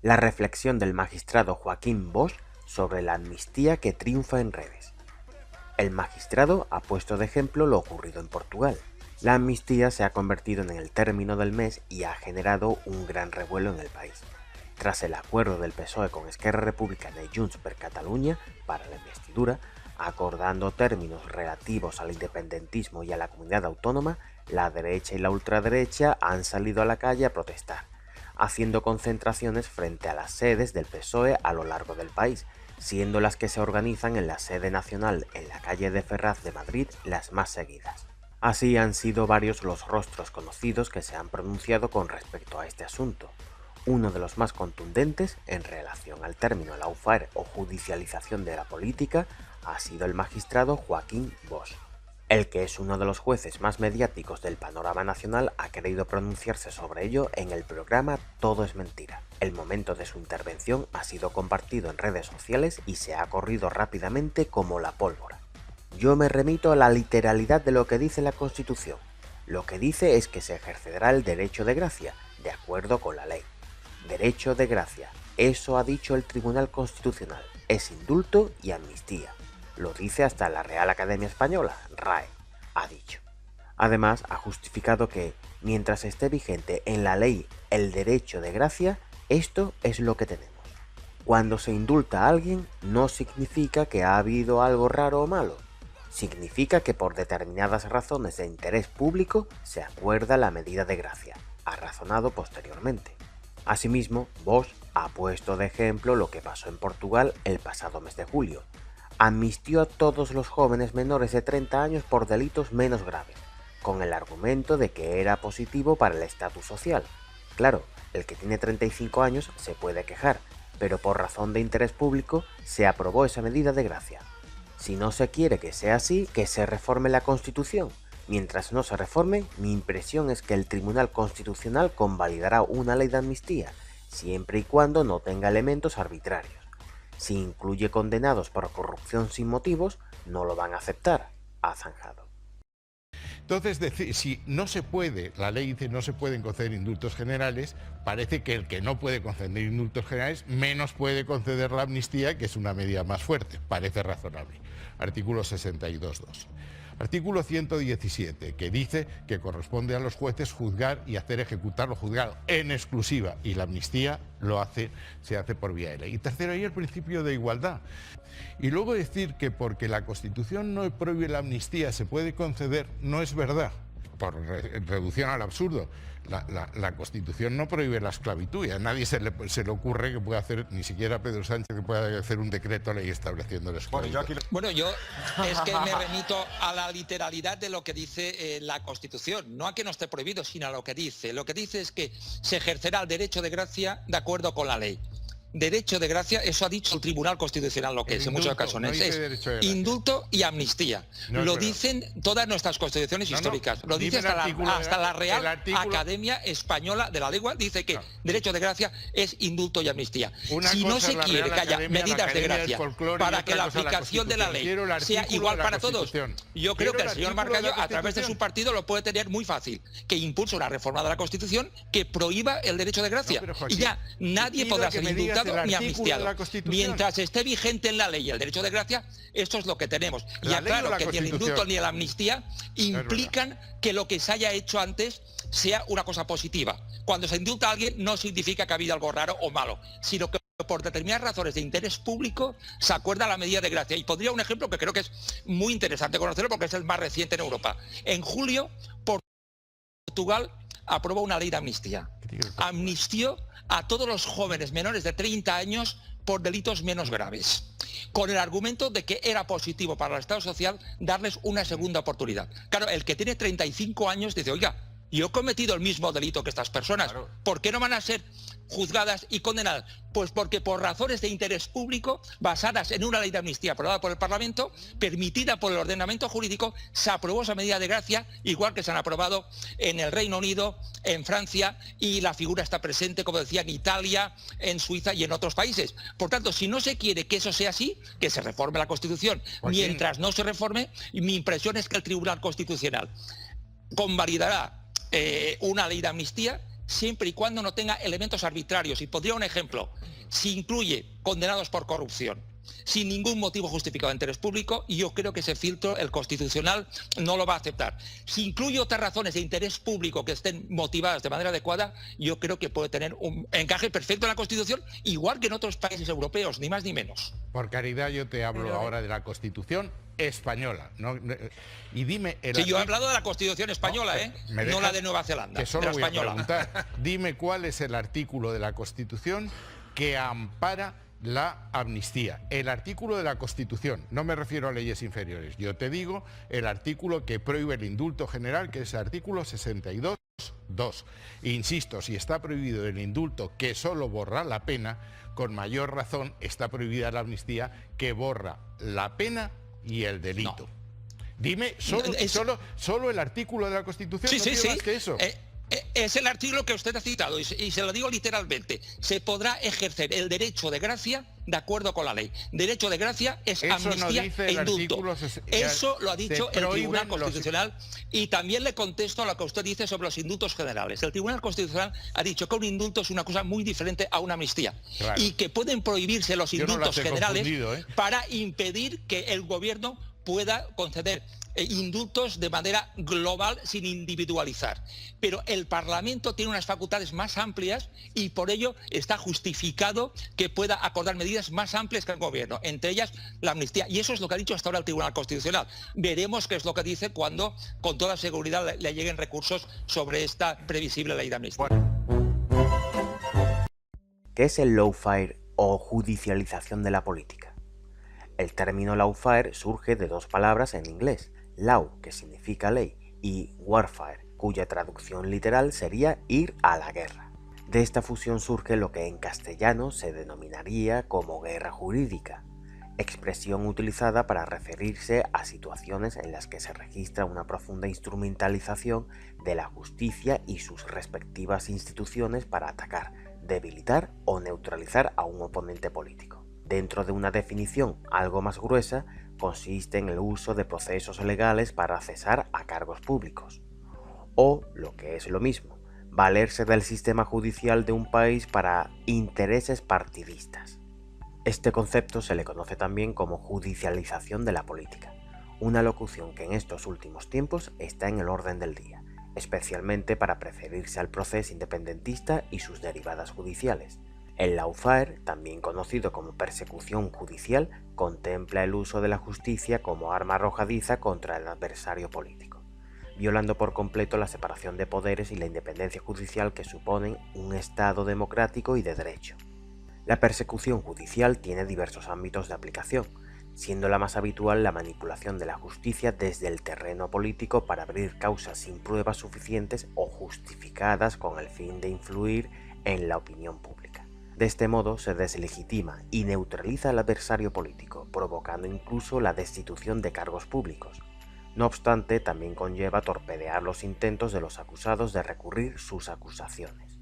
La reflexión del magistrado Joaquín Bosch sobre la amnistía que triunfa en redes. El magistrado ha puesto de ejemplo lo ocurrido en Portugal. La amnistía se ha convertido en el término del mes y ha generado un gran revuelo en el país. Tras el acuerdo del PSOE con Esquerra Republicana y Junts per Catalunya para la investidura, acordando términos relativos al independentismo y a la comunidad autónoma, la derecha y la ultraderecha han salido a la calle a protestar, haciendo concentraciones frente a las sedes del PSOE a lo largo del país, siendo las que se organizan en la sede nacional en la calle de Ferraz de Madrid las más seguidas. Así han sido varios los rostros conocidos que se han pronunciado con respecto a este asunto. Uno de los más contundentes en relación al término lawfare o judicialización de la política ha sido el magistrado Joaquín Bosch. El que es uno de los jueces más mediáticos del panorama nacional ha querido pronunciarse sobre ello en el programa Todo es mentira. El momento de su intervención ha sido compartido en redes sociales y se ha corrido rápidamente como la pólvora. Yo me remito a la literalidad de lo que dice la Constitución. Lo que dice es que se ejercerá el derecho de gracia, de acuerdo con la ley. Derecho de gracia, eso ha dicho el Tribunal Constitucional, es indulto y amnistía. Lo dice hasta la Real Academia Española, RAE, ha dicho. Además, ha justificado que, mientras esté vigente en la ley el derecho de gracia, esto es lo que tenemos. Cuando se indulta a alguien, no significa que ha habido algo raro o malo. Significa que por determinadas razones de interés público se acuerda la medida de gracia, ha razonado posteriormente. Asimismo, Bosch ha puesto de ejemplo lo que pasó en Portugal el pasado mes de julio. Amnistió a todos los jóvenes menores de 30 años por delitos menos graves, con el argumento de que era positivo para el estatus social. Claro, el que tiene 35 años se puede quejar, pero por razón de interés público se aprobó esa medida de gracia. Si no se quiere que sea así, que se reforme la Constitución. Mientras no se reforme, mi impresión es que el Tribunal Constitucional convalidará una ley de amnistía, siempre y cuando no tenga elementos arbitrarios. Si incluye condenados por corrupción sin motivos, no lo van a aceptar, ha zanjado. Entonces, si no se puede, la ley dice no se pueden conceder indultos generales, parece que el que no puede conceder indultos generales menos puede conceder la amnistía, que es una medida más fuerte, parece razonable. Artículo 62.2. Artículo 117, que dice que corresponde a los jueces juzgar y hacer ejecutar lo juzgado en exclusiva, y la amnistía se hace por vía de ley. Y tercero, hay el principio de igualdad. Y luego decir que porque la Constitución no prohíbe la amnistía se puede conceder, no es verdad, por reducción al absurdo. La Constitución no prohíbe la esclavitud y a nadie se le ocurre que pueda hacer, ni siquiera a Pedro Sánchez, que pueda hacer un decreto ley estableciendo la esclavitud. Bueno, yo es que me remito a la literalidad de lo que dice la Constitución, no a que no esté prohibido, sino a lo que dice. Lo que dice es que se ejercerá el derecho de gracia de acuerdo con la ley. Derecho de gracia, eso ha dicho el Tribunal Constitucional, lo que es en muchos ocasiones, es indulto y amnistía. Lo dicen todas nuestras constituciones históricas, lo dice hasta la Real Academia Española de la Lengua, dice que derecho de gracia es indulto y amnistía. Si no se quiere que haya medidas de gracia para que la aplicación de la ley sea igual para todos, yo creo que el señor Margallo, a través de su partido, lo puede tener muy fácil, que impulse una reforma de la Constitución que prohíba el derecho de gracia. Y ya nadie podrá ser indultado ni amnistiado. Mientras esté vigente en la ley el derecho de gracia, esto es lo que tenemos. Y aclaro que ni el indulto ni la amnistía implican que lo que se haya hecho antes sea una cosa positiva. Cuando se indulta a alguien no significa que ha habido algo raro o malo, sino que por determinadas razones de interés público se acuerda la medida de gracia. Y pondría un ejemplo que creo que es muy interesante conocerlo porque es el más reciente en Europa. En julio, Portugal aprobó una ley de amnistía. Amnistió a todos los jóvenes menores de 30 años por delitos menos graves, con el argumento de que era positivo para el Estado social darles una segunda oportunidad. Claro, el que tiene 35 años dice, oiga, yo he cometido el mismo delito que estas personas, ¿por qué no van a ser juzgadas y condenadas? Pues porque por razones de interés público, basadas en una ley de amnistía aprobada por el Parlamento, permitida por el ordenamiento jurídico, se aprobó esa medida de gracia, igual que se han aprobado en el Reino Unido, en Francia, y la figura está presente, como decía, en Italia, en Suiza y en otros países. Por tanto, si no se quiere que eso sea así, que se reforme la Constitución. Mientras no se reforme, mi impresión es que el Tribunal Constitucional convalidará una ley de amnistía siempre y cuando no tenga elementos arbitrarios. Y pondría un ejemplo: si incluye condenados por corrupción, sin ningún motivo justificado de interés público, y yo creo que ese filtro el Constitucional no lo va a aceptar. Si incluye otras razones de interés público que estén motivadas de manera adecuada, yo creo que puede tener un encaje perfecto en la Constitución, igual que en otros países europeos, ni más ni menos. Por caridad, yo te hablo ahora de la Constitución española. Y dime... Sí, yo he hablado de la Constitución española, no la de Nueva Zelanda, que solo de la voy a española. preguntar. Dime cuál es el artículo de la Constitución que ampara la amnistía. El artículo de la Constitución, no me refiero a leyes inferiores, yo te digo el artículo que prohíbe el indulto general, que es el artículo 62.2. Insisto, si está prohibido el indulto que solo borra la pena, con mayor razón está prohibida la amnistía que borra la pena y el delito. No. Dime, solo el artículo de la Constitución, sí, no sí, pido sí. más que eso. Es el artículo que usted ha citado y se lo digo literalmente. Se podrá ejercer el derecho de gracia de acuerdo con la ley. Derecho de gracia es eso amnistía no dice e indulto. Eso lo ha dicho el Tribunal Constitucional y también le contesto a lo que usted dice sobre los indultos generales. El Tribunal Constitucional ha dicho que un indulto es una cosa muy diferente a una amnistía, claro, y que pueden prohibirse los indultos generales para impedir que el gobierno pueda conceder indultos de manera global sin individualizar. Pero el Parlamento tiene unas facultades más amplias y por ello está justificado que pueda acordar medidas más amplias que el gobierno, entre ellas la amnistía. Y eso es lo que ha dicho hasta ahora el Tribunal Constitucional. Veremos qué es lo que dice cuando con toda seguridad le lleguen recursos sobre esta previsible ley de amnistía. ¿Qué es el lawfare o judicialización de la política? El término lawfare surge de dos palabras en inglés: law, que significa ley, y warfare, cuya traducción literal sería ir a la guerra. De esta fusión surge lo que en castellano se denominaría como guerra jurídica, expresión utilizada para referirse a situaciones en las que se registra una profunda instrumentalización de la justicia y sus respectivas instituciones para atacar, debilitar o neutralizar a un oponente político. Dentro de una definición algo más gruesa, consiste en el uso de procesos legales para cesar a cargos públicos, o, lo que es lo mismo, valerse del sistema judicial de un país para intereses partidistas. Este concepto se le conoce también como judicialización de la política, una locución que en estos últimos tiempos está en el orden del día, especialmente para referirse al proceso independentista y sus derivadas judiciales. El lawfare, también conocido como persecución judicial, contempla el uso de la justicia como arma arrojadiza contra el adversario político, violando por completo la separación de poderes y la independencia judicial que suponen un Estado democrático y de derecho. La persecución judicial tiene diversos ámbitos de aplicación, siendo la más habitual la manipulación de la justicia desde el terreno político para abrir causas sin pruebas suficientes o justificadas con el fin de influir en la opinión pública. De este modo se deslegitima y neutraliza al adversario político, provocando incluso la destitución de cargos públicos. No obstante, también conlleva torpedear los intentos de los acusados de recurrir sus acusaciones.